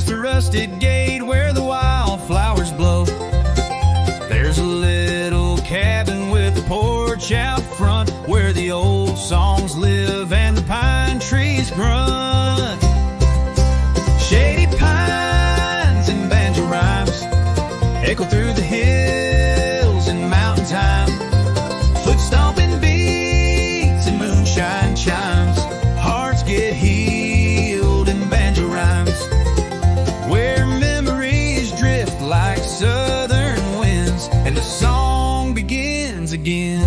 past the rusted gate where the wildflowers blow. There's a little cabin with a porch out front where the old songs live and the pine trees grunt. Shady pines and banjo rhymes echo through the hills and mountain time. Foot stomping beats and moonshine chimes. Hearts get healed in banjo rhymes, where memories drift like southern winds and the song begins again.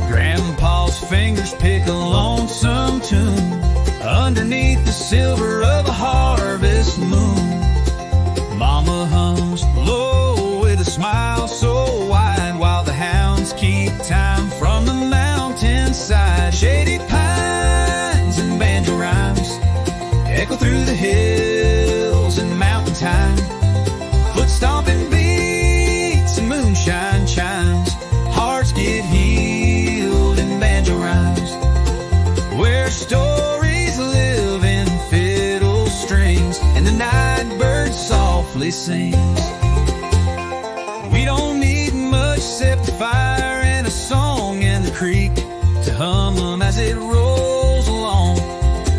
Grandpa's fingers pick a lonesome tune underneath the silver of a harvest moon. Mama hums low with a smile so wide while the hounds keep time from the mountainside. Shady pines and banjo rhymes echo through the hills and mountain time. Foot stomping beats and moonshine chimes. Hearts get healed in banjo rhymes, where stories live in fiddle strings and the night bird softly sings. We don't need much except a fire and a song and the creek to hum them as it rolls along.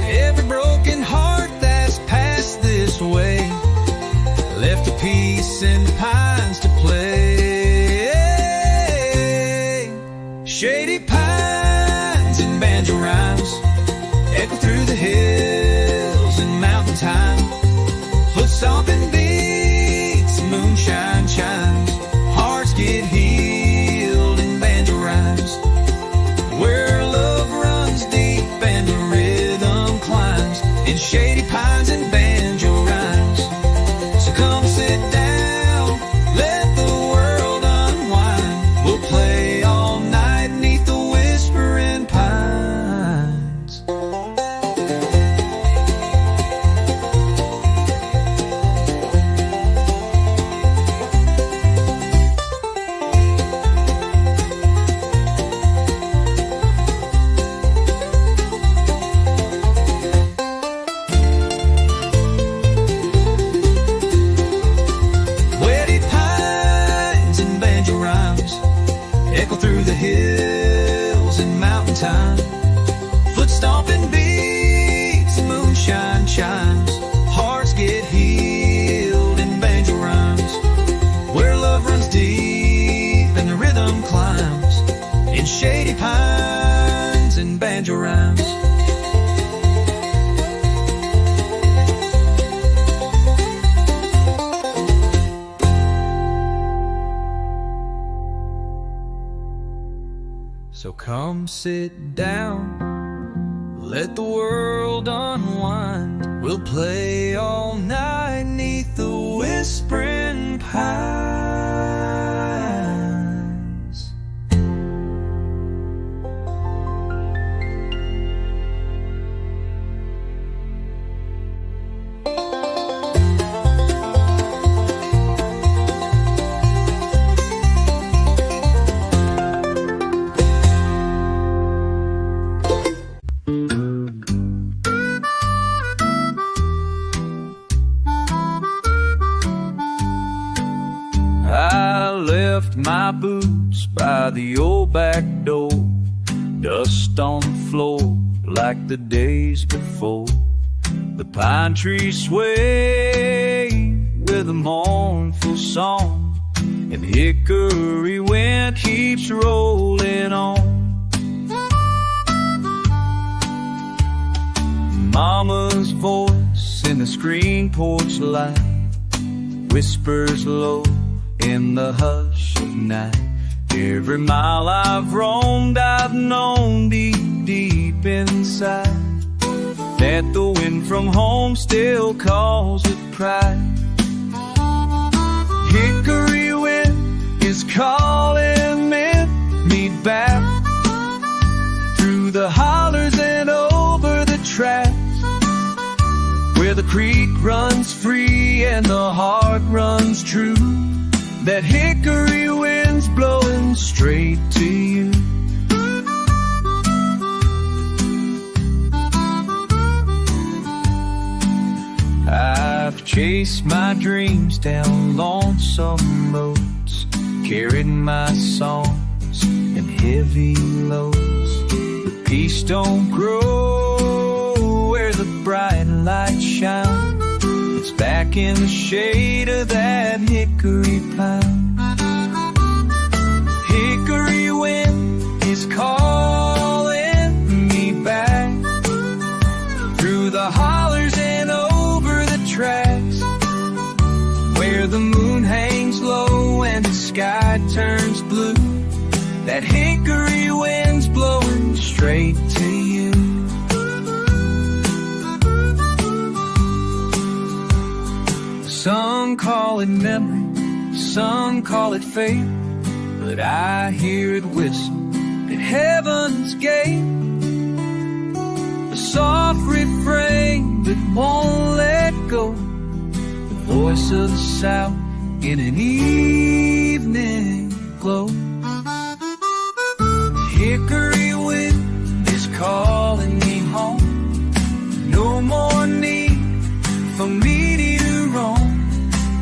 Every broken heart that's passed this way left a piece in the pines to play. Shady pines and banjo rhymes echo through the hills and mountain time. Foot stomping beats, moonshine chimes. Hearts get healed in banjo rhymes, where love runs deep and the rhythm climbs in shady pines and banjo rhymes. So come sit down, let the world unwind. We'll play all night neath the whispering pines. Wetty pines and banjo rhymes echo through the hills and mountain time. Foot stomping beats and moonshine chimes. Hearts get healed in banjo rhymes, where love runs deep and the rhythm climbs in shady pines and banjo rhymes. So come sit down, let the world unwind. We'll play all night neath the whispering pines. I left my boots by the old back door, dust on the floor like the days before. The pine trees sway with a mournful song, and hickory wind keeps rolling on. Mama's voice in the screen porch light whispers low in the hush of night. Every mile I've roamed, I've known deep, deep inside that the wind from home still calls with pride. Hickory wind is calling me back through the hollers and over the tracks, where the creek runs free and the heart runs true. That hickory wind's blowing straight to you. Chased my dreams down lonesome roads, carried my songs and heavy loads. But peace don't grow where the bright light shines. It's back in the shade of that hickory pine. Hickory wind is calling me back through the hollers and over the tracks, where the moon hangs low and the sky turns blue. That hickory wind's blowing straight to you. Some call it memory, some call it fate, but I hear it whistle at heaven's gate. A soft refrain that won't let go, the voice of the South in an evening glow. Hickory wind is calling me home. No more need for me to roam.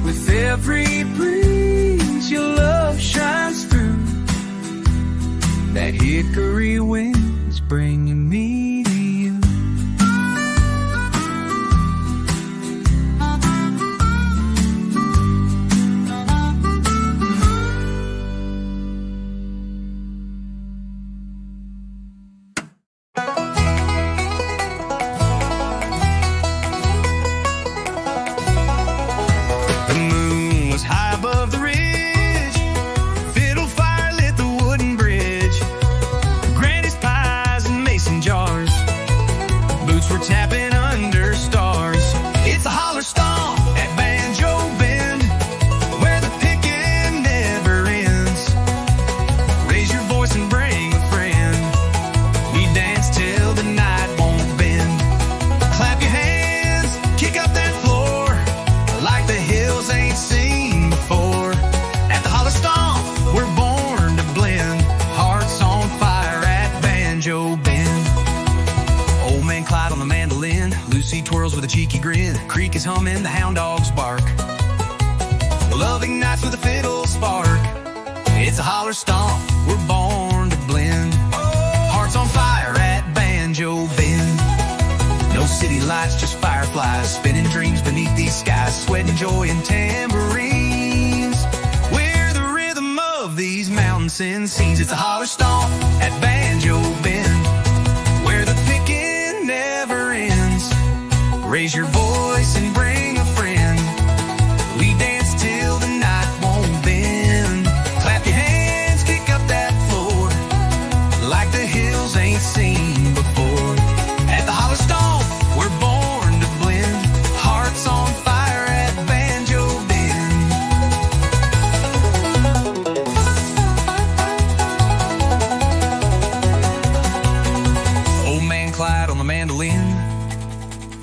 With every breeze your love shines through. That hickory wind's bringing me to you. Tapping under stars. It's a holler stomp at Banjo Bend, where the picking never ends. Raise your voice and bring a friend. We dance till the night won't bend. Clap your hands, kick up that floor, like the hills ain't seen before. At the holler stomp, we're born to blend. Hearts on fire at Banjo Bend. Old man Clyde on the mandolin, Lucy twirls with a cheeky grin. Creek is humming, the hound dogs bark. Love ignites with a fiddle spark. It's a holler stomp, we're born to blend. Hearts on fire at Banjo Bend. No city lights, just fireflies, spinning dreams beneath these skies. Sweat and joy and tambourines, where the rhythm of these mountain scenes. It's a holler stomp at Banjo Bend, where the picking never ends. Raise your voice and bring a friend. We dance till the night won't bend. Clap your hands, kick up that floor, like the hills ain't seen before. At the holler stomp, we're born to blend. Hearts on fire at Banjo Bend. Old man Clyde on the mandolin,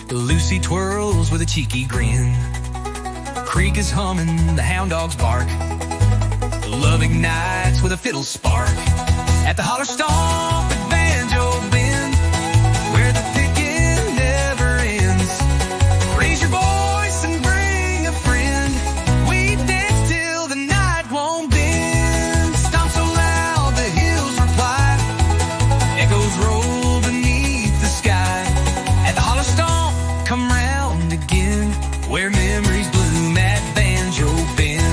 Lucy twirls with a cheeky grin. Creek is humming, the hound dogs bark. Love ignites with a fiddle spark. At the holler stomp at Banjo Bend, where the picking never ends. Raise your voice and bring a friend. We dance till the night won't bend. Stomp so loud the hills reply. Echoes roll beneath the sky. At the holler stomp, come round again, where memories bloom at Banjo Bend.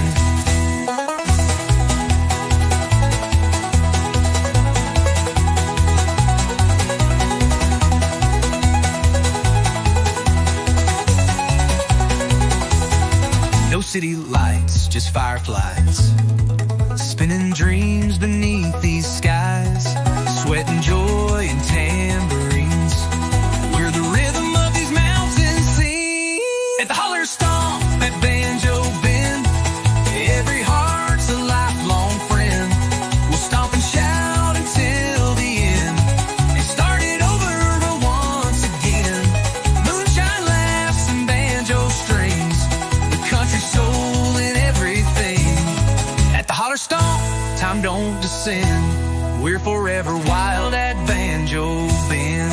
No city lights, just fireflies, spinning dreams beneath these skies. Sweat and joy and tambourines, where the rhythm of these mountains sing. At the holler stomp at Banjo Bend, every heart's a lifelong friend. We'll stomp and shout until the end, and start it over once again. Moonshine laughs and banjo strings, the country soul in everything. At the holler stomp, time don't descend. We're forever wild at Banjo Bend.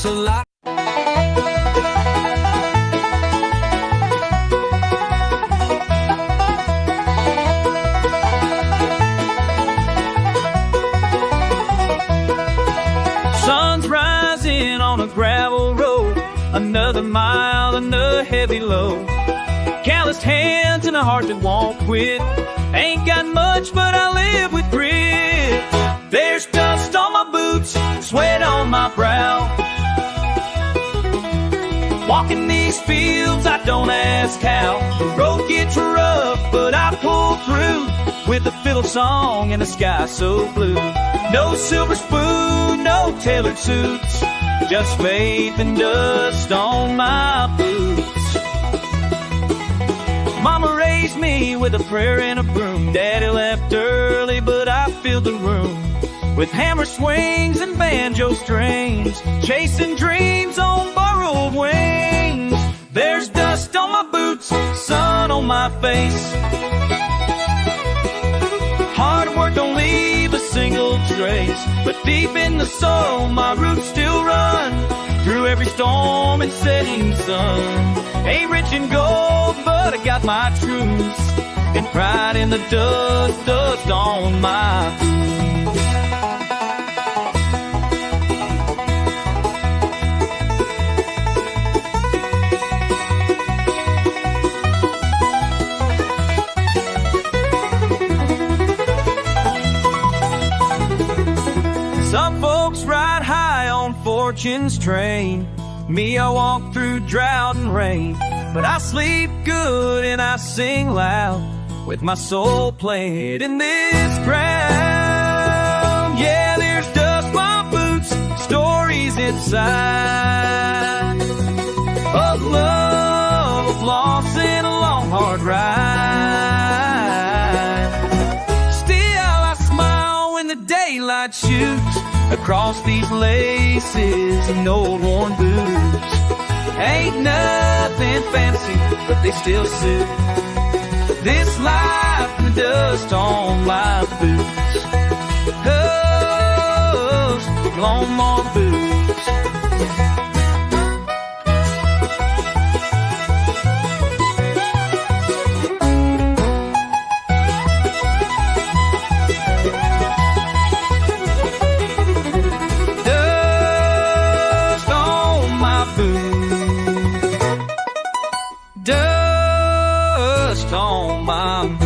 looks a lot. Sun's rising on a gravel road, another mile, another heavy load. Calloused hands and a heart that won't quit. Ain't got much, but I live with grit. There's dust on my boots, sweat on my brow. Walking these fields, I don't ask how. The road gets rough, but I pull through with a fiddle song and a sky so blue. No silver spoon, no tailored suits, just faith and dust on my boots. Mama raised me with a prayer and a broom. Daddy left early, but I filled the room with hammer swings and banjo strings, chasing dreams on borrowed wings. There's dust on my boots, sun on my face. Hard work don't leave a single trace, but deep in the soul my roots still run through every storm and setting sun. Ain't rich in gold, but I got my truths and pride in the dust, dust on my boots. Some folks ride high on fortune's train. Me, I walk through drought and rain, but I sleep good and I sing loud with my soul playing in this ground. Yeah, there's dust on my boots, stories inside of love, of loss, and a long hard ride. Still I smile when the daylight shoots across these laces and old worn boots. Ain't nothing fancy, but they still suit this life and the dust on my boots. Dust on my boots. Dust on my boots.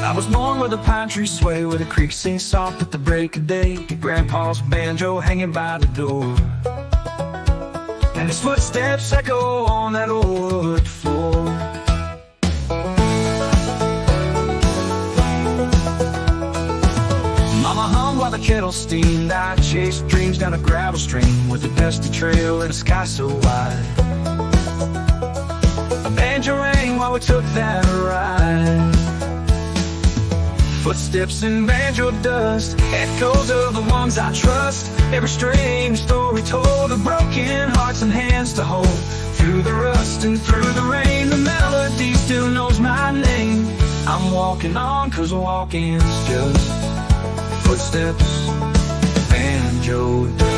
I was born where the pine trees sway, where the creek sings soft at the break of day. Grandpa's banjo hanging by the door, and his footsteps echo on that old wood floor. Mama hummed while the kettle steamed. I chased dreams down a gravel stream with a dusty trail and a sky so wide. A banjo rang while we took that ride. Footsteps in banjo dust, echoes of the ones I trust. Every strange story told of broken hearts and hands to hold. Through the rust and through the rain, the melody still knows my name. I'm walking on, 'cause walking's just footsteps, banjo dust.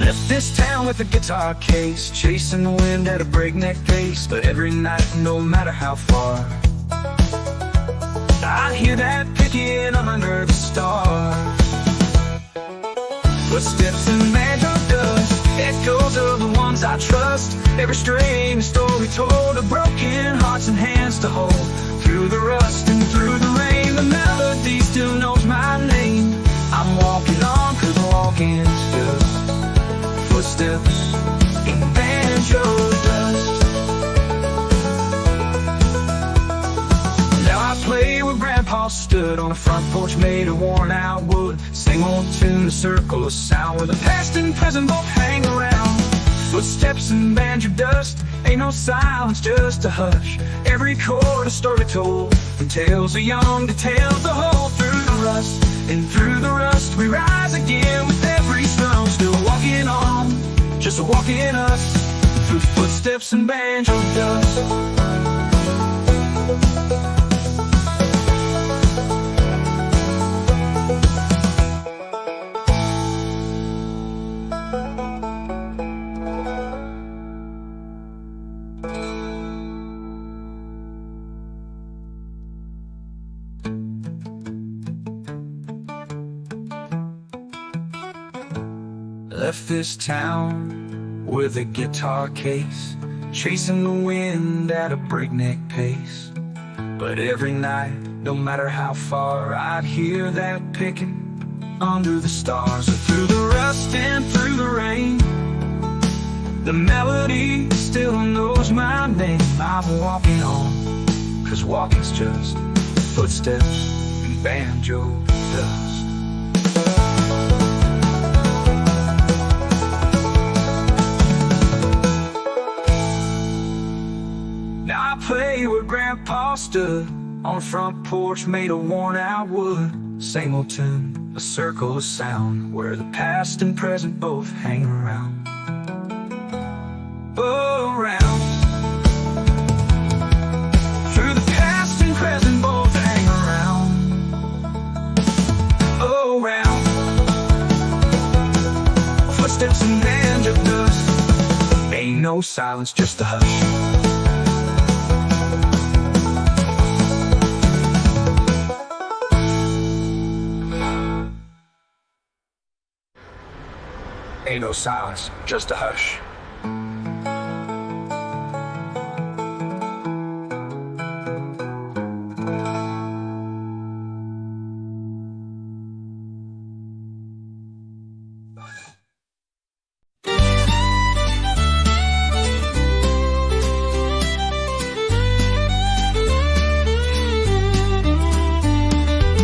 Left this town with a guitar case, chasing the wind at a breakneck pace. But every night, no matter how far, I hear that picking under the stars. Footsteps in banjo dust, echoes of the ones I trust. Every strange story told of broken hearts and hands to hold. Through the rust and through the rain, the melody still knows my name. I'm walking on, 'cause walking's just footsteps in banjo dust. Now I play where Grandpa stood on a front porch made of worn out wood. Sing old tune, a circle of sound where the past and present both hang around. Footsteps and banjo dust, ain't no silence, just a hush. Every chord a story told, the tales of young, the tales to hold. Through the rust, and through the rust, we rise again with every stone. Still walking on, just walking us, through footsteps and banjo dust. Left this town with a guitar case, chasing the wind at a breakneck pace. But every night, no matter how far, I'd hear that picking under the stars. Through the rust and through the rain, the melody still knows my name. I'm walking on, 'cause walking's just footsteps and banjo dust. I play where Grandpa stood, on a front porch made of worn-out wood. Same old tune, a circle of sound, where the past and present both hang around. Oh, around. Through the past and present both hang around. Oh, around. Footsteps and banjo dust, ain't no silence, just a hush. Ain't no silence, just a hush.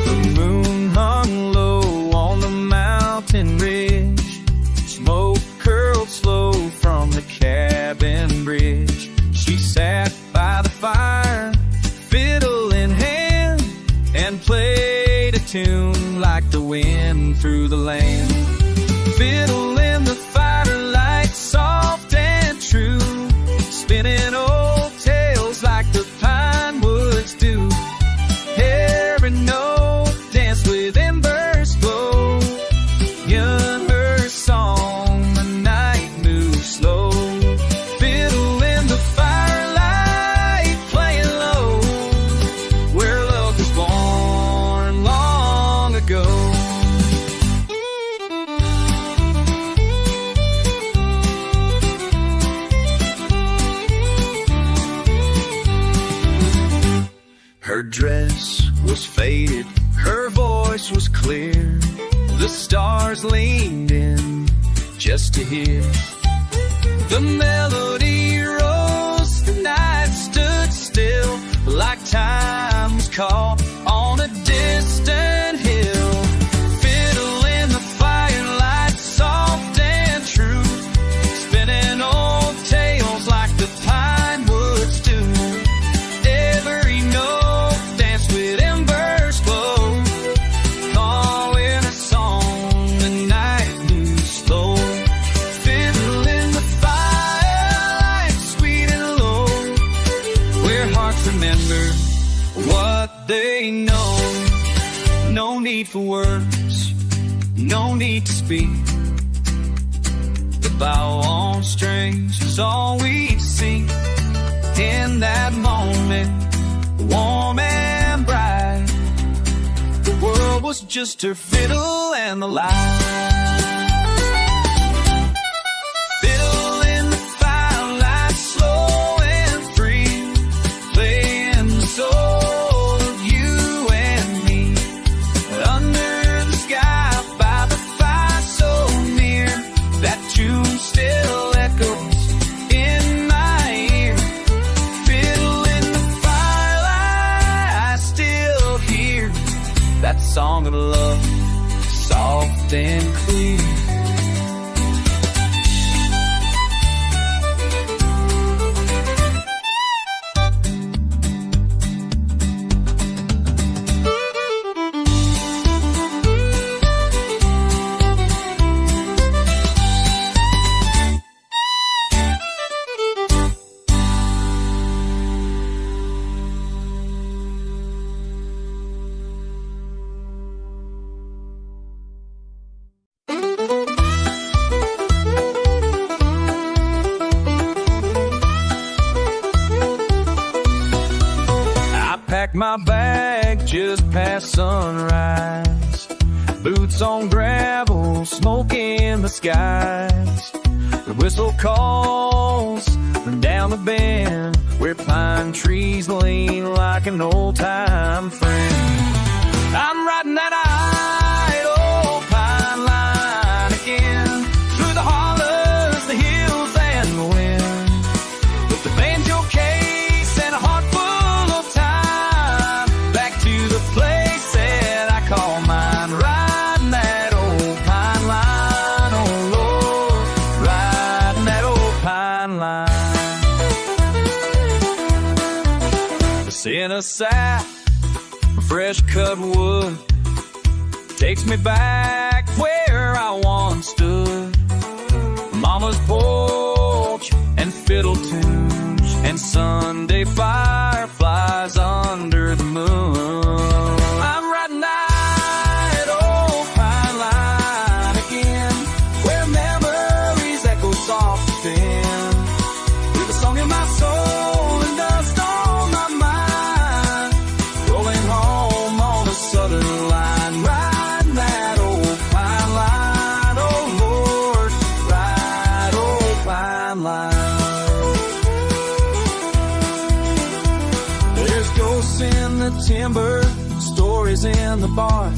The moon hung low on the mountain ridge. Smoke curled slow from the cabin bridge. She sat by the fire, fiddle in hand, and played a tune like the wind through the land. Fiddle in the firelight, soft and true, spinning old tales like the pine woods do. Every note danced with embers glow. Young her song, the night moves slow. Fiddle in the firelight, playing low, where love was born long ago. Her dress was faded, her voice was clear. The stars leaned in just to hear. The melody rose, the night stood still, like time was caught on a distant hill. Fiddle in the firelight, soft and true, spinning old tales like the pine woods do. Every note danced with embers glow, calling a song, the night moves slow. Fiddle in the firelight, sweet and low, where hearts remember what they know. No need for words, no need to speak. The bow on strings is all we'd see. In that moment, warm and bright, the world was just her fiddle and the light. Fiddle in the firelight, slow and free, playing the soul of you and me. Under the sky, by the fire so near, that tune still echoes in my ear. Fiddle in the firelight, I still hear that song of love, soft and clear. my bag just past sunrise. Boots on gravel, smoke in the skies. The whistle calls from down the bend, where pine trees lean like an old-time friend. I'm riding that idle pine line again, through the hollers, the hills, and the wind, with the banjo case and a heart full of time, back to the place that I call mine. Riding that old pine line, oh Lord, riding that old pine line. The scent of sap, fresh cut wood, takes me back where I once stood. Mama's porch and fiddle tunes and Sunday fireflies under the moon. I'm riding that old pine line again, where memories echo soft and thin, with a song in my soul and dust on my mind, rolling home on the southern line. Riding that old pine line, oh Lord, ride old pine line. There's ghosts in the timber, stories in the barn,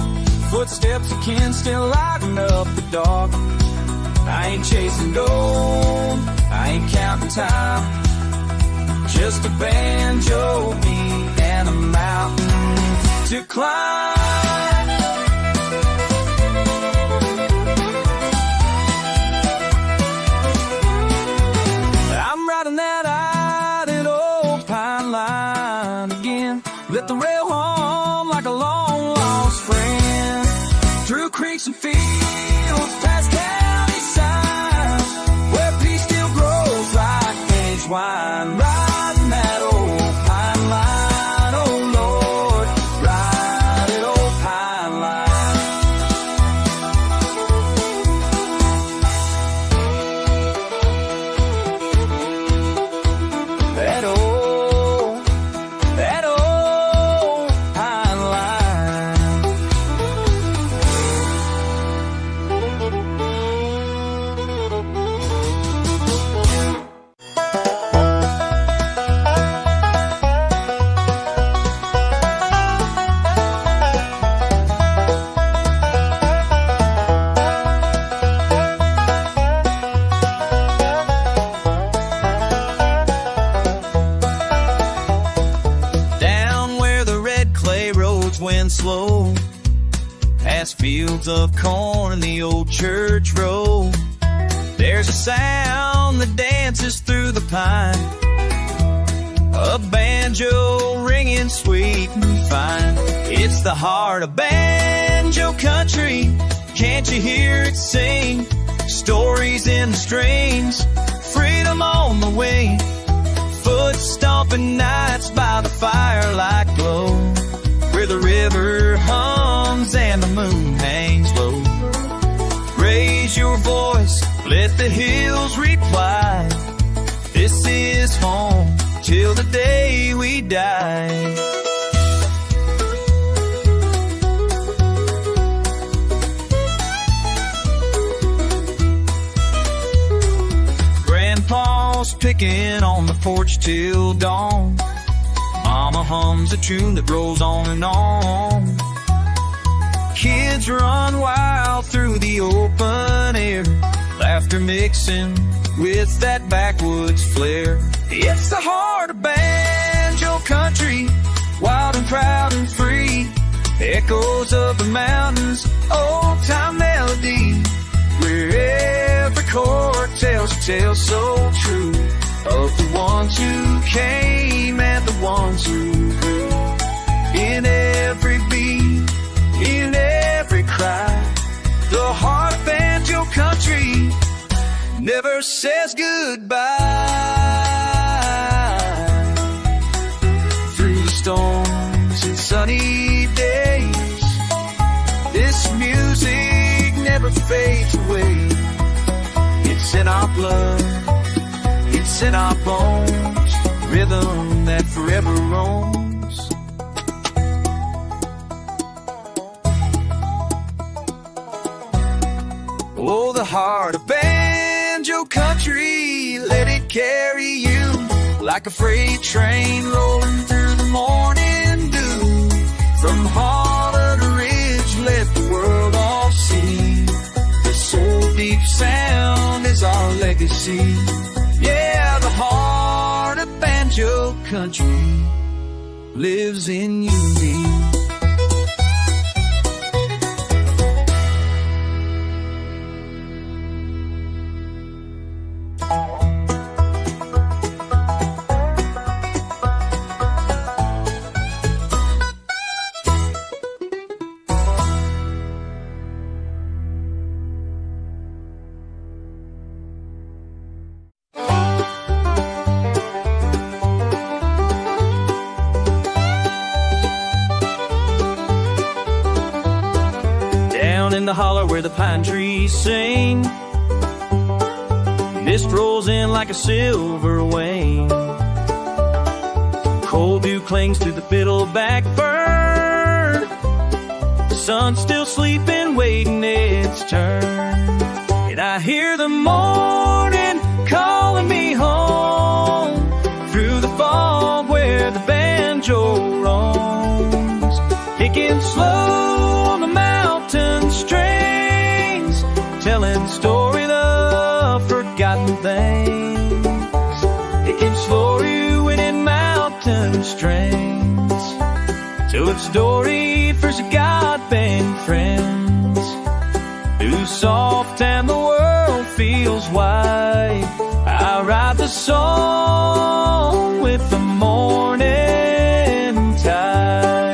footsteps of kin still lighting up the dark. I ain't chasing gold, I ain't counting time, just a banjo beat and a mountain to climb. I'm riding that idle old pine line again, let the rail hum like a long lost friend, through creeks and fields, past county signs, where peace still grows like aged wine. Riding that old pine line, oh Lord, ride it old pine line. That old pine line. Down where the red clay roads went slow, past fields of corn and the old church road, there's a sound that dances through the pine, a banjo ringing sweet and fine. It's the heart of banjo country, can't you hear it sing? Stories in the strings, freedom on the wing, foot stomping nights by the firelight glow, where the river hums and the moon hangs low. Raise your voice, let the hills reply, this is home till the day we die. Grandpa's picking on the porch till dawn, Mama hums a tune that rolls on and on. Kids run wild through the open air, laughter mixing with that backwoods flair. It's the heart of banjo country, wild and proud and free, echoes of the mountains, old-time melody, where every chord tells a tale so true of the ones who came and the ones who grew. In every beat, in every cry, the heart of banjo country never says goodbye. Through the storms and sunny days, this music never fades away. It's in our blood, it's in our bones, rhythm that forever roams. Oh, the heart of banjo country, let it carry you like a freight train rolling through the morning dew. From holler to ridge, let the world all see. This soul deep sound is our legacy. Yeah, the heart of banjo country lives in you. In the holler where the pine trees sing, mist rolls in like a silver wing. Cold dew clings to the fiddleback fern. The sun's still sleeping, waiting its turn. And I hear the morning calling me home through the fog where the banjo roams, picking slow on the mountain strings, telling stories of forgotten things. Picking story in mountain strings, telling story for God-bent friends, whose soft and the world feels wide. I ride the song with the morning tide.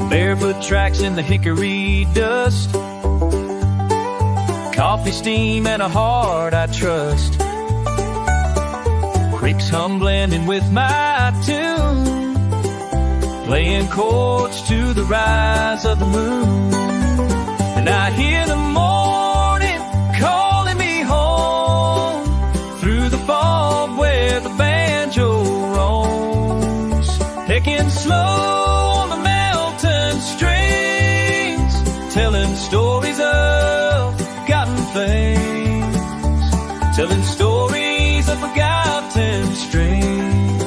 Barefoot tracks in the hickory dust, coffee steam and a heart I trust. Creeks hum blending with my tune, playing chords to the rise of the moon. And I hear the morning calling me home through the fog where the banjo roams, picking slow on the mountain strings, telling stories of forgotten things, telling stories of forgotten strings,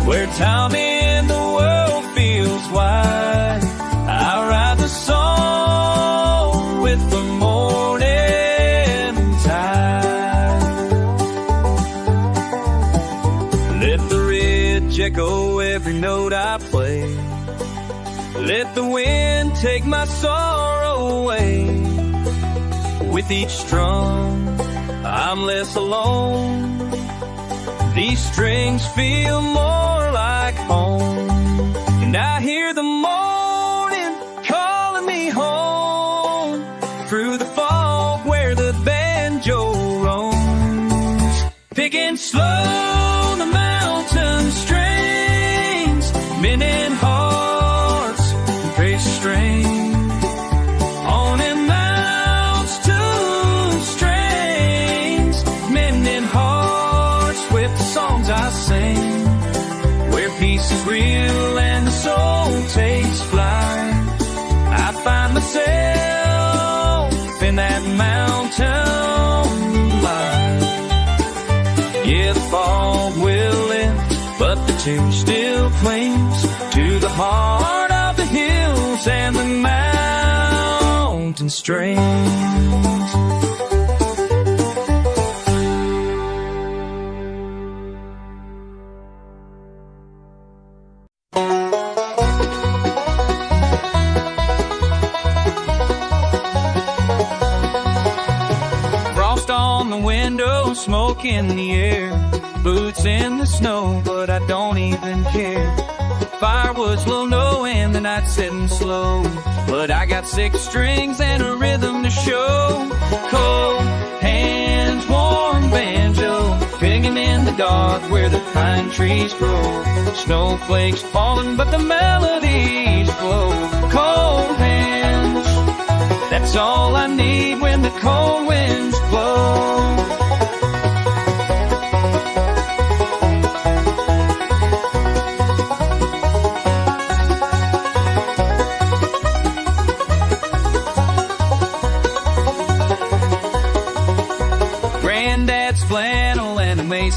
where time in the world feels wide. I ride the song with the morning tide. Let the ridge echo every note I play, let the wind take my sorrow away. With each strum I'm less alone, these strings feel more like home. And I hear the morning calling me home through the fog where the banjo roams, picking slow the mountain strings, mending hearts and praise strain. On and mounts to strings, mending hearts with the songs I sing, where peace is real and the soul takes flight. I find myself in that mountain light. Yeah, the fog will lift, but the tune still clings to the heart of the hills and the mountain strings. On the window, smoke in the air, boots in the snow, but I don't even care. Firewood's low, no, and the night's setting slow, but I got 6 strings and a rhythm to show. Cold hands, warm banjo, picking in the dark where the pine trees grow. Snowflakes falling, but the melodies glow. Cold hands, that's all I need when the cold winds blow.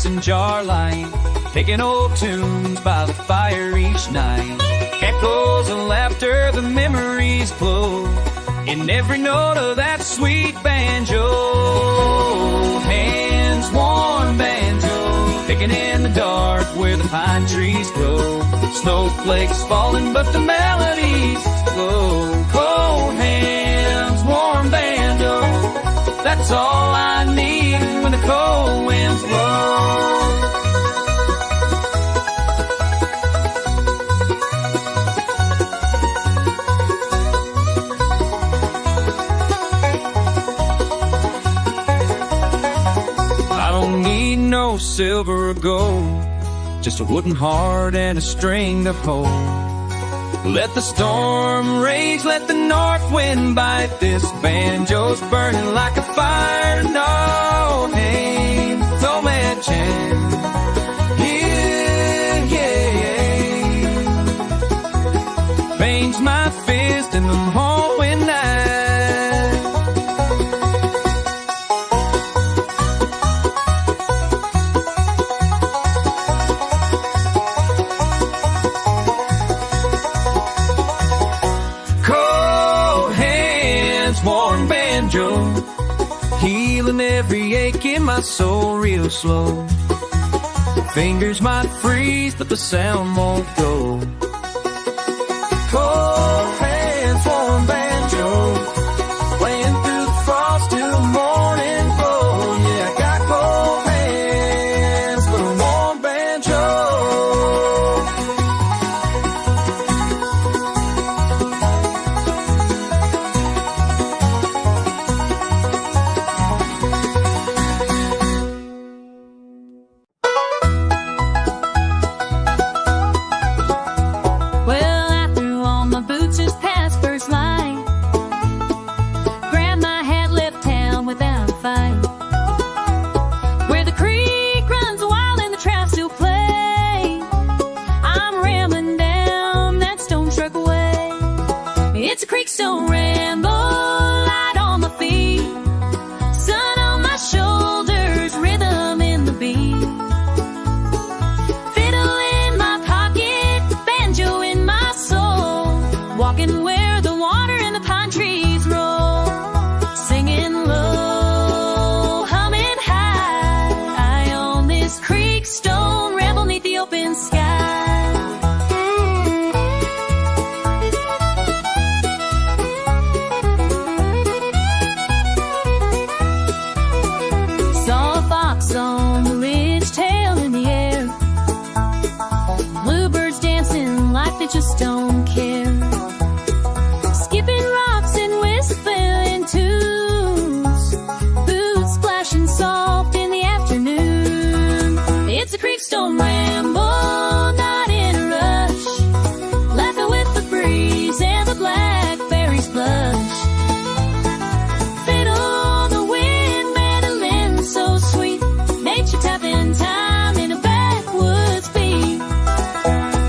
mason jar light, picking old tunes by the fire each night. Echoes of laughter, the memories glow in every note of that sweet banjo. Hands warm banjo, picking in the dark where the pine trees grow. Snowflakes falling, but the melodies glow. Cold hands, warm banjo, that's all I need when the cold winds blow. I don't need no silver or gold, just a wooden heart and a string to hold. Let the storm rage, let the north wind bite. This banjo's burning like a fire. No pain, no man chance. Yeah, yeah. Bangs my fist in the hallway night. Warm banjo, healing every ache in my soul real slow. Fingers might freeze, but the sound won't go. Cold hands, warm banjo, playing through the frost till the morning glow. Yeah, I got cold hands for a warm banjo. Stone ramble, light on my feet, sun on my shoulders, rhythm in the beat. Fiddle in my pocket, banjo in my soul, walking where the water and the pine trees roll, singing low, humming high, on this creek stone ramble neath the open sky. On the ridge, tail in the air, bluebirds dancing like they just don't care, skipping rocks and whistling tunes, boots splashing soft in the afternoon. It's a creekstone ramble, not in a rush, laughing with the breeze and the blackberries blush. Tapping time in a backwoods beat.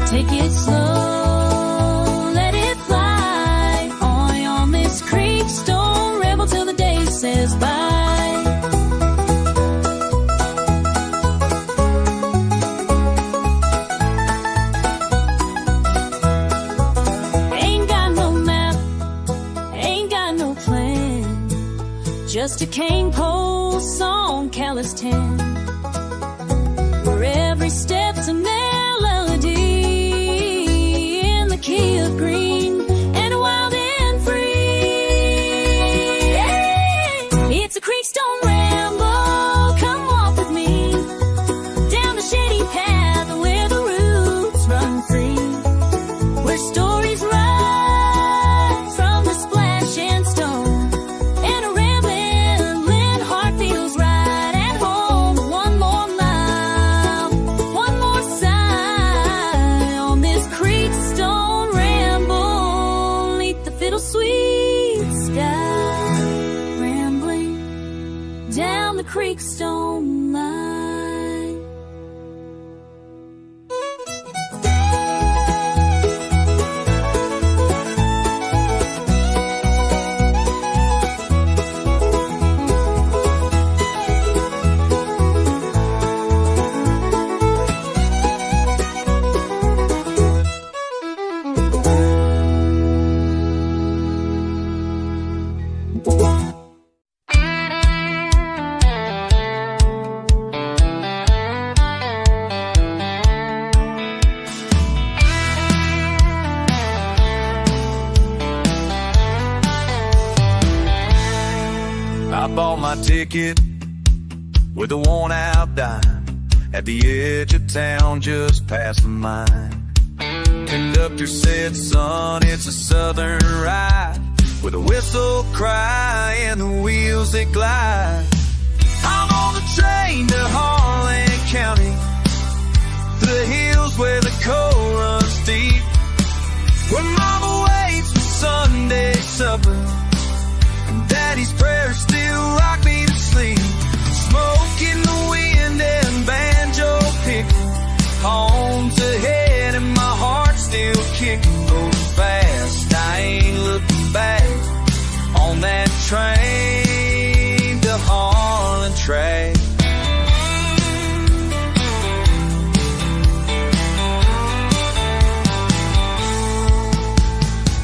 Take it slow, let it fly. On this creek, stone rebel till the day says bye. Ain't got no map, ain't got no plan, just a cane pole song, callous tan. Every step's a melody in the key of green and wild and free. It's a creekstone ramble, come walk with me down the shady path where the roots run free, where stories rise from the splash and stone, and a rambling heart feels right at home. One more mile, one more sigh, on this creekstone ramble, neath the fiddle sweet sky, rambling down the creekstone line. bought my ticket with a worn-out dime at the edge of town just past the mine. Conductor said, son, it's a southern ride with a whistle cry and the wheels that glide. I'm on the train to Harlan County, the hills where the coal runs deep, where mama waits for Sunday supper and daddy's prayers still rock me to sleep. Smoke in the wind and banjo picking, home's ahead and my heart's still kicking. Going fast, I ain't looking back on that train to Harlan track.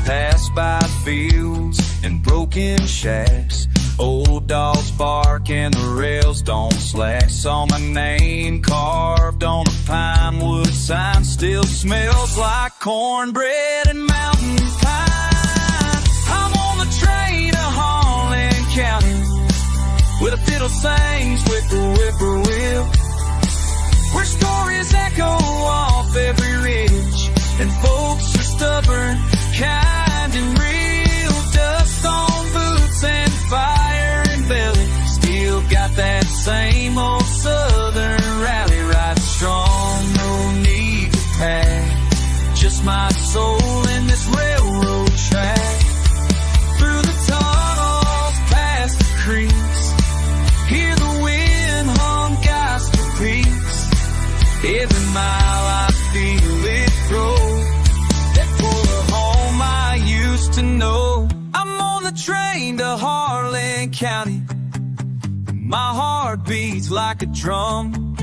Pass by fields and broken shacks, old dogs bark and the rails don't slack. Saw my name carved on a pine wood sign, still smells like cornbread and mountain pine. I'm on the train to Harlan County, where the fiddle sings with the whippoorwill, where stories echo off every ridge and folks are stubborn, kind and real. Dust on boots and fire and belly, still got that same old southern rally. Ride strong, no need to pack, just my soul in this railroad track. Through the tunnels, past the creeks, hear the wind hum gospel peaks. Every mile I feel it grow, to know. I'm on the train to Harlan County, my heart beats like a drum.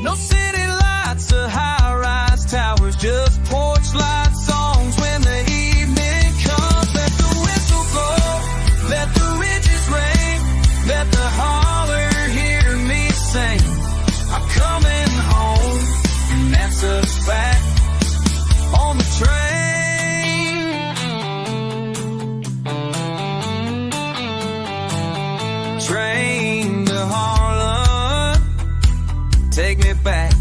No city lights or high-rise towers, just porch light songs when the evening comes. Let the whistle blow, let the ridges ring, let the holler hear me sing. I'm coming home, and that's a fact. On the train, train to Harlan, take me back.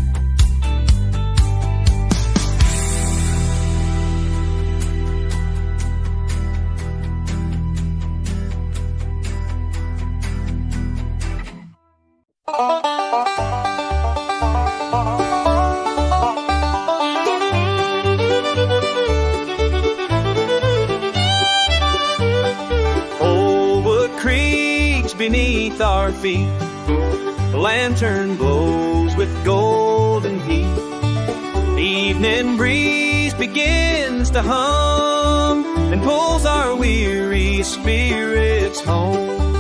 Beneath our feet, the lantern glows with golden heat. The evening breeze begins to hum and pulls our weary spirits home.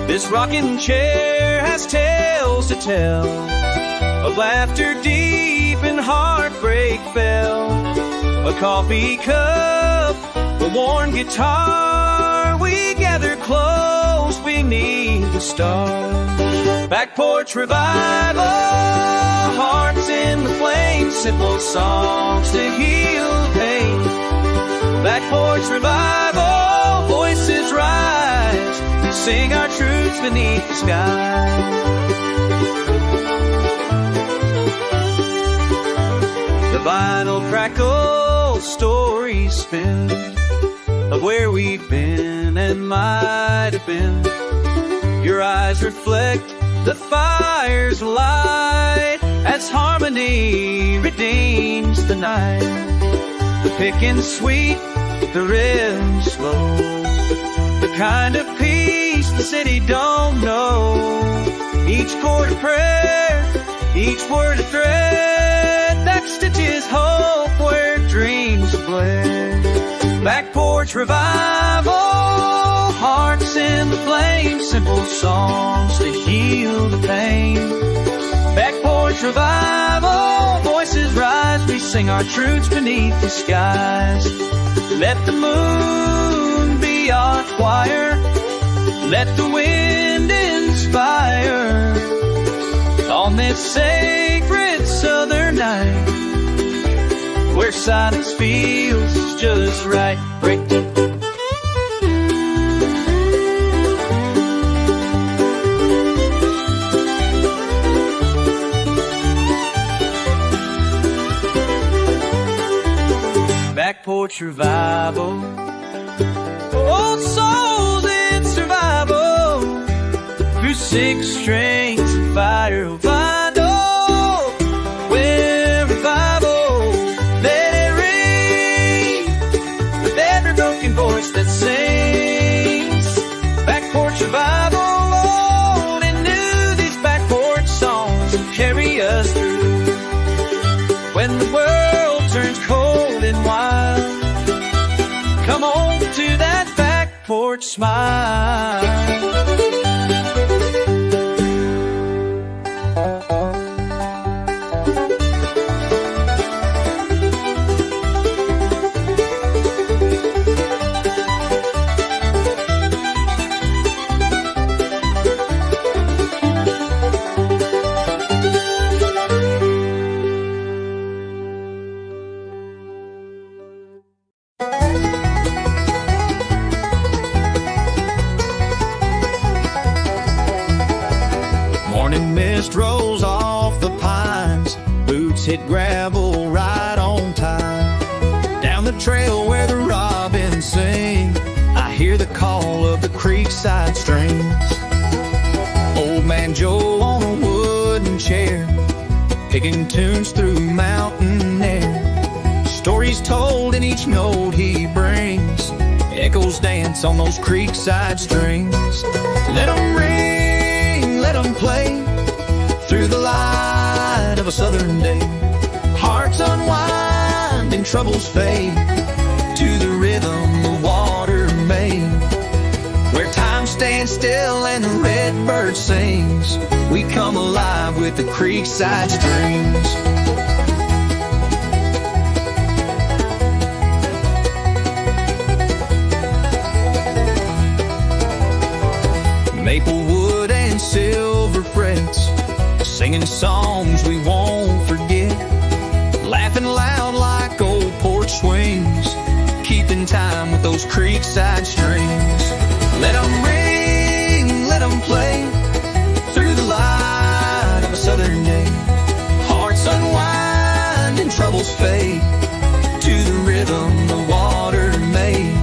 This rocking chair has tales to tell of laughter deep and heartbreak fell. A coffee cup, a worn guitar, we gather close beneath the stars. Back porch revival, hearts in the flames, simple songs to heal pain. Back porch revival, voices rise, we sing our truths beneath the sky. The vinyl crackles, stories spin of where we've been and might have been. Your eyes reflect the fire's light as harmony redeems the night. The picking's sweet, the rhythm slow, the kind of peace the city don't know. Each chord a prayer, each word a thread that stitches hope where dreams flare. Back porch revival, hearts in the flame, simple songs to heal the pain. Back porch revival, voices rise, we sing our truths beneath the skies. Let the moon be our choir, let the wind inspire on this sacred southern night, where silence feels just right. Break. porch revival. Old souls in survival, through 6 strings of fire will find hope. Where revival, let it ring, with every broken voice that sings. Back porch revival, old and new, these back porch songs will carry us through. When the world turns cold and wild, come home to that back porch smile. Morning mist rolls off the pines, boots hit gravel right on time. Down the trail where the robins sing, I hear the call of the creekside streams. Old man Joe on a wooden chair, picking tunes through mountain air. Stories told in each note he brings, echoes dance on those creekside strings. Let 'em ring, let 'em play, through the light of a southern day. Hearts unwind and troubles fade, to the rhythm the water made. Where time stands still and the red bird sings, we come alive with the creekside streams. Maple wood and silver frets, singing songs we won't forget, laughing loud like old porch swings, keeping time with those creekside strings. Let 'em ring, let 'em play, through the light of a southern day. Hearts unwind and troubles fade, to the rhythm the water made.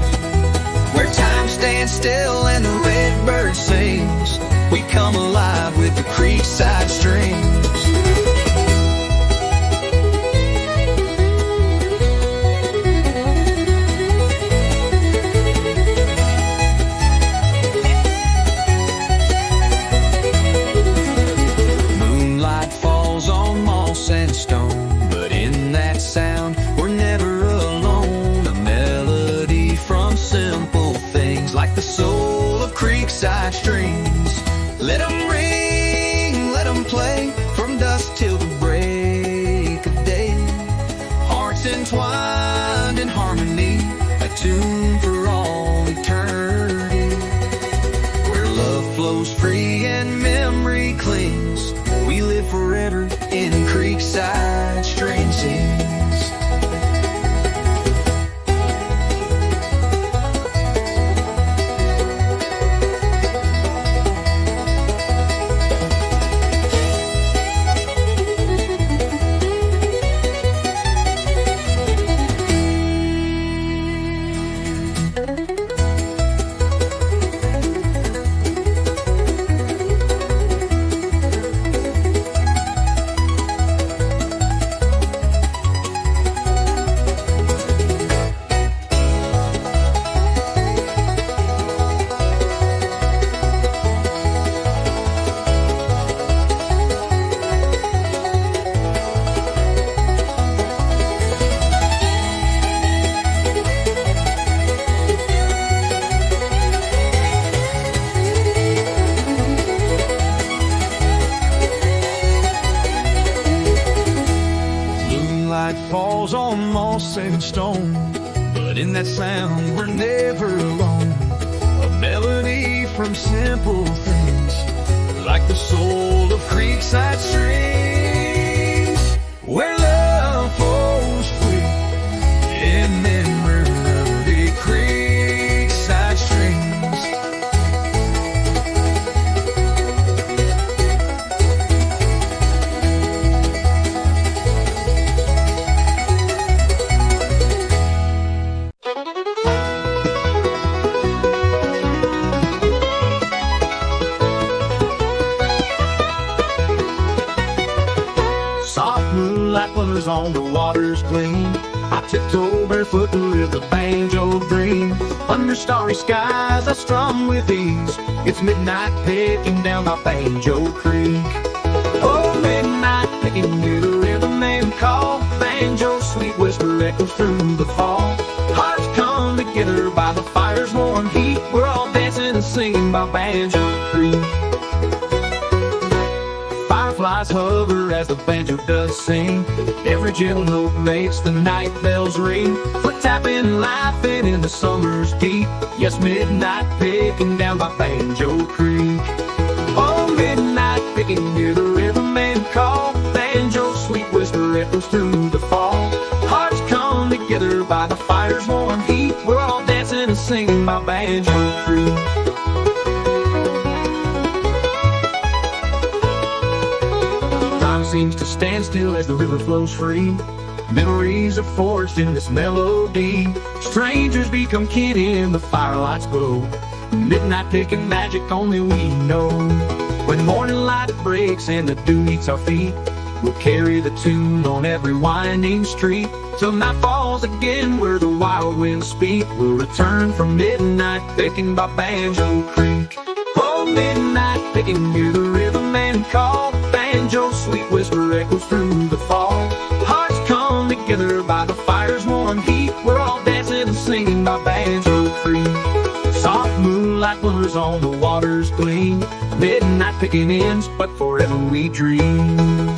Where time stands still and the red bird sings, we come alive with the creekside streams. Moonlight falls on moss and stone, but in that sound we're never alone. A melody from simple things, like the soul of creekside streams. Let 'em ring, let 'em play, from dusk till the break of day. Hearts entwined in harmony, a tune for all eternity. Where love flows free and memory clings, we live forever in creekside streams. Falls on moss and stone, but in that sound we're never alone. A melody from simple things, like the soul of creekside streams. Where love flows free in memory of the creekside streams. waters gleam. I tiptoe barefoot to live the banjo dream. Under starry skies I strum with ease. It's midnight picking down by Banjor Creek. Oh, midnight picking near the riverman call. Banjo sweet whisper echoes through the fall. Hearts come together by the fire's warm heat. We're all dancing and singing by Banjor Creek. Fireflies hover as the banjo does sing. Every gentle note makes the night bells ring. Foot tapping, laughing in the summer's heat. Yes, midnight picking down by Banjo Creek. Oh, midnight picking near the riverman call. Banjo sweet whisper echoes through the fall. Hearts come together by the fire's warm heat. We're all dancing and singing by Banjo Creek. Time seems to stand still as the river flows free. Memories are forged in this melody. Strangers become kin in the firelight's glow. Midnight picking magic only we know. When morning light breaks and the dew meets our feet, we'll carry the tune on every winding street. Till night falls again where the wild winds speak. We'll return from midnight picking by Banjo Creek. Oh, midnight picking near the riverman call. Banjo sweet whisper echoes through the fall. Hearts come together by the fire's warm heat. We're all dancing and singing by Banjo Creek. Soft moonlight glimmers on the water's gleam. Midnight picking ends, but forever we dream.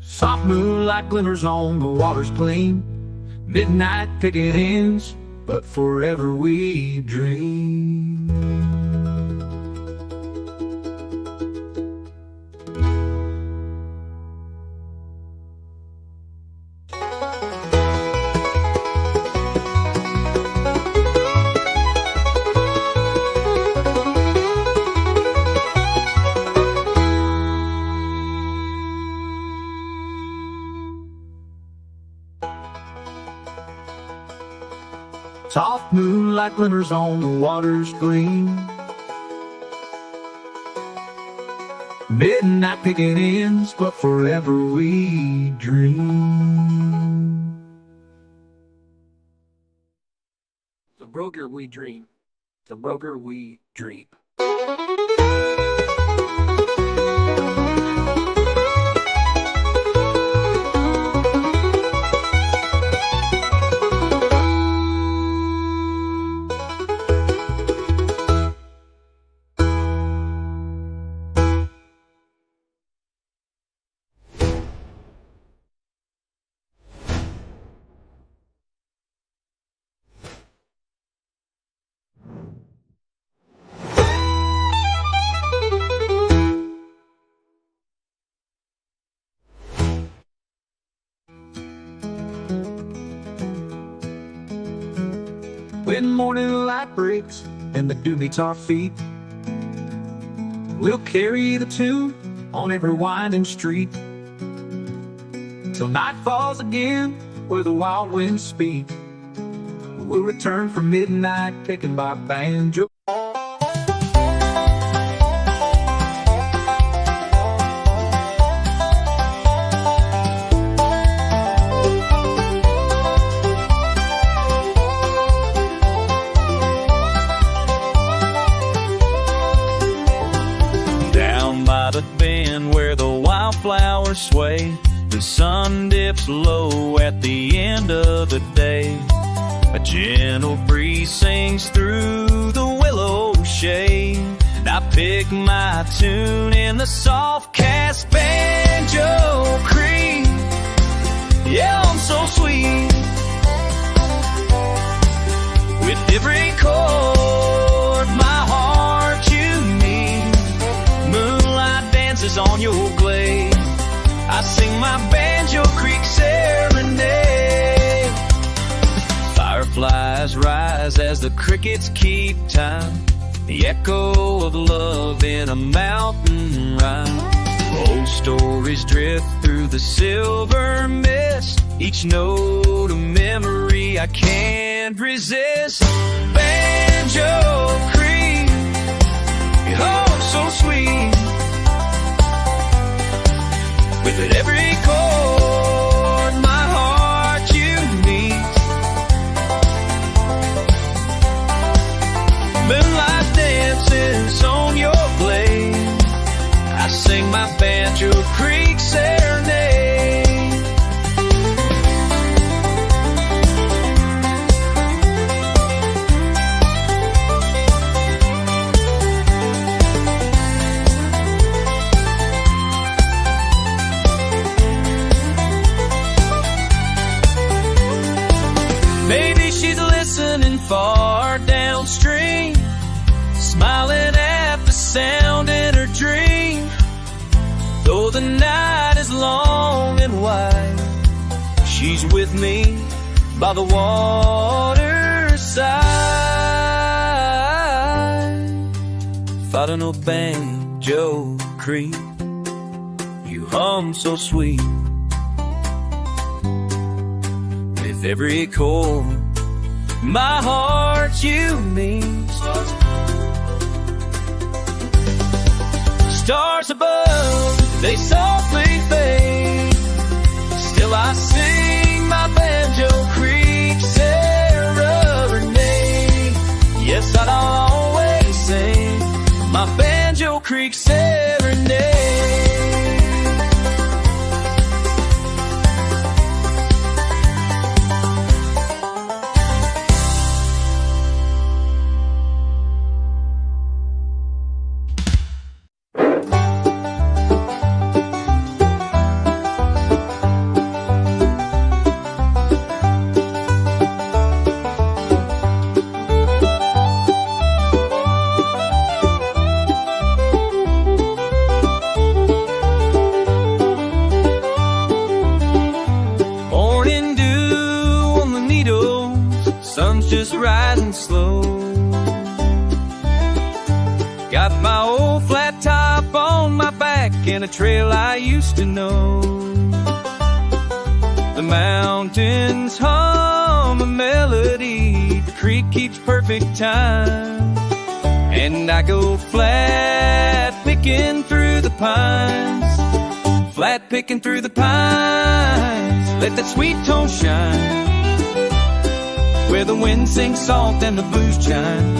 Soft moonlight glimmers on the water's gleam. Midnight picking ends, but forever we dream. Soft moonlight glimmers on the water's gleam. Midnight picking ends, but forever we dream. The broker we dream. The broker we dream. When morning light breaks and the dew meets our feet, we'll carry the tune on every winding street. Till night falls again where the wild winds speak. We'll return from midnight picking by Banjo. The bend where the wildflowers sway, the sun dips low at the end of the day. A gentle breeze sings through the willow shade, and I pick my tune in the soft cast Banjo Creek. Yeah, I'm so sweet with every chord my heart you need. Moonlight dances on your glade. I sing my Banjo Creek serenade. Fireflies rise as the crickets keep time, the echo of love in a mountain rhyme. Old stories drift through the silver mist, each note a memory I can't resist. Banjor Creek, oh so sweet, with at every chord my heart unites. Moonlight dances on your blade, I sing my Banjor Creek serenade. Maybe she's listening far downstream, smiling at the sound in her dream. Though the night is long and wide, she's with me by the water's side. Fighting a Banjor Creek, you hum so sweet. With every chord, my heart you mean. Stars above, they softly fade, still I sing my Banjor Creek serenade. Yes, I'd always sing my Banjor Creek serenade. Sun's just rising slow. Got my old flat top on my back and a trail I used to know. The mountains hum a melody, the creek keeps perfect time, and I go flat picking through the pines. Flat picking through the pines, let that sweet tone shine, where the wind sings soft and the blues chime.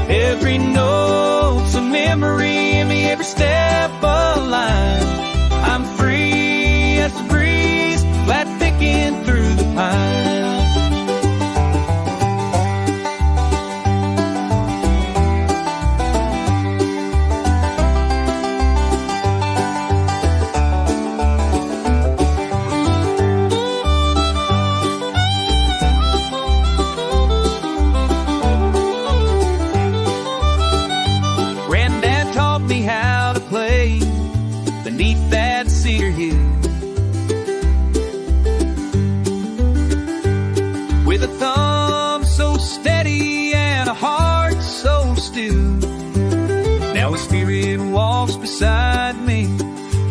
Every note's a memory in me, every step a line. I'm free as the breeze, flat picking through the pines. Beneath that cedar hill, with a thumb so steady and a heart so still. Now a spirit walks beside me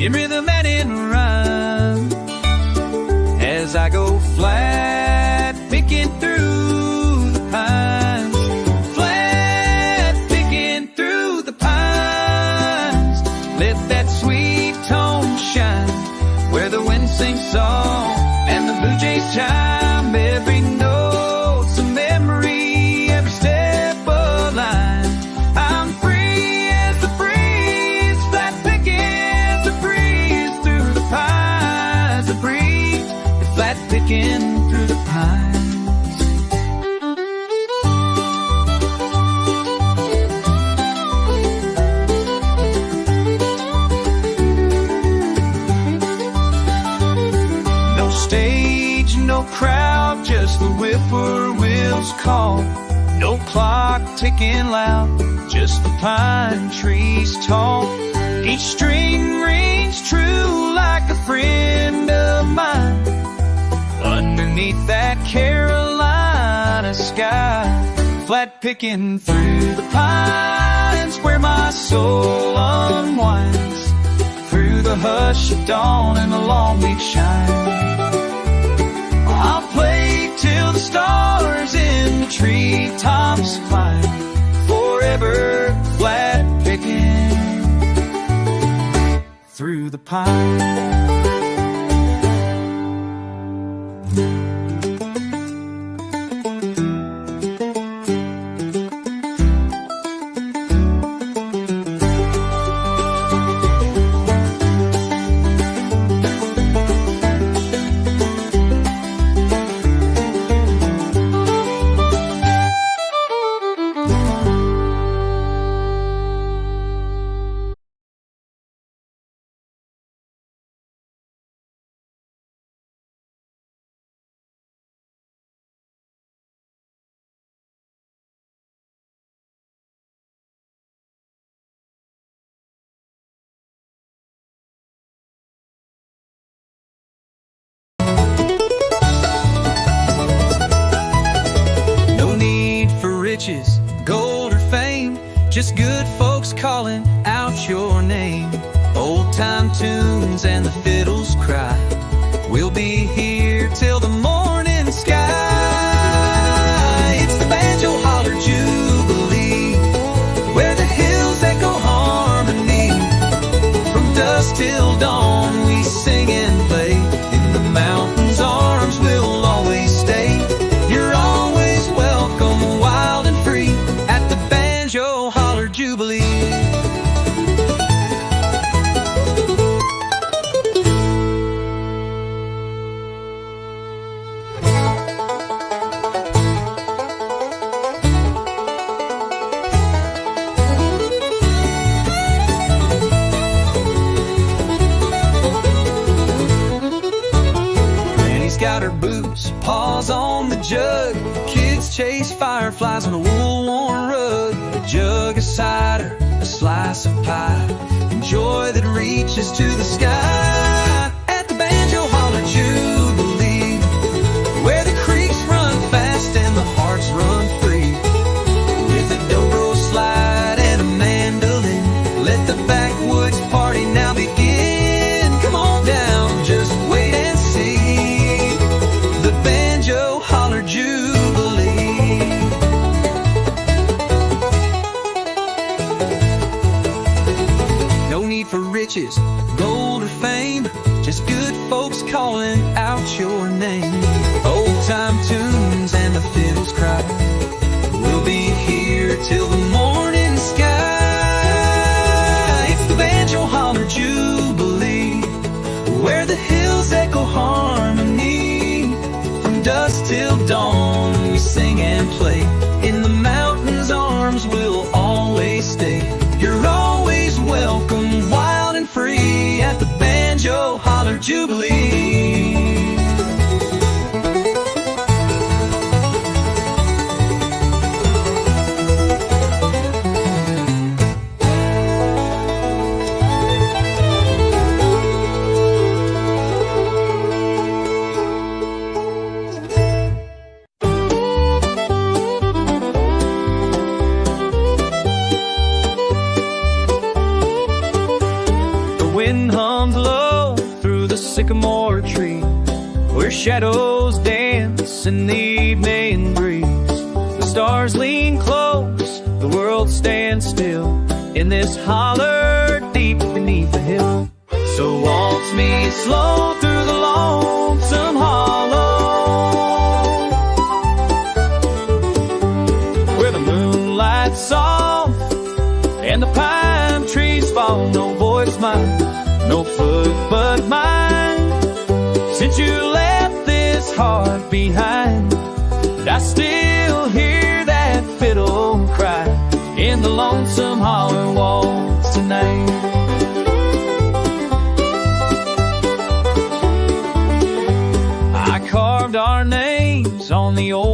in rhythm and in rhyme, as I go flat picking through the pines. Flat picking through the pines, let that sweet tone shine, where the wind sings soft and the blue jays chime. Every note's a memory, every step a line. I'm free as the breeze, flat picking the breeze through the pines. The breeze, flat picking through the pines. Stage, no crowd, just the whippoorwill's call. No clock ticking loud, just the pine trees tall. Each string rings true like a friend of mine, underneath that Carolina sky. Flat picking through the pines, where my soul unwinds. Free the hush of dawn and the long week shine. I'll play till the stars in the treetops climb, forever flat picking through the pine. Riches, gold or fame, just good folks calling out your name. Old time tunes and the fiddles cry, we'll be here till the morning sky. It's the Banjo Holler Jubilee, where the hills echo harmony. From dusk till dawn we sing and play, in the mountains' arms we'll always stay. You're always welcome, wild and free, at the Banjo Holler Jubilee. Granny's got her boots, paws on the jug. Kids chase fireflies on a wool-worn rug. A jug of cider, a slice of pie, and joy that reaches to the sky. At the Banjo Holler Jubilee, where the creeks run fast and the hearts run free. With a dobro slide and a mandolin, let the backwoods party now begin. Come on down, just wait and see the Banjo Holler Jubilee. No need for riches, gold or fame, just good folks calling out your name. Old time tunes and the fiddles cry, we'll be here till the morning sky. It's the Banjo Holler Jubilee, where the hills echo harmony. From dusk till dawn we sing and play, in the mountains' arms we'll always stay. You're always welcome, wild and free, at the Banjo Holler Jubilee. The wind hums low through the sycamore tree, where shadows dance in the evening breeze. The stars lean close, the world stands still, in this holler deep beneath the hill. So waltz me slow through the lonesome hollow, where the moonlight's soft and the pine trees fall. No voice mine, no foot but mine. Since you left this heart behind, I still hear that fiddle cry in the lonesome holler waltz tonight. I carved our names on the old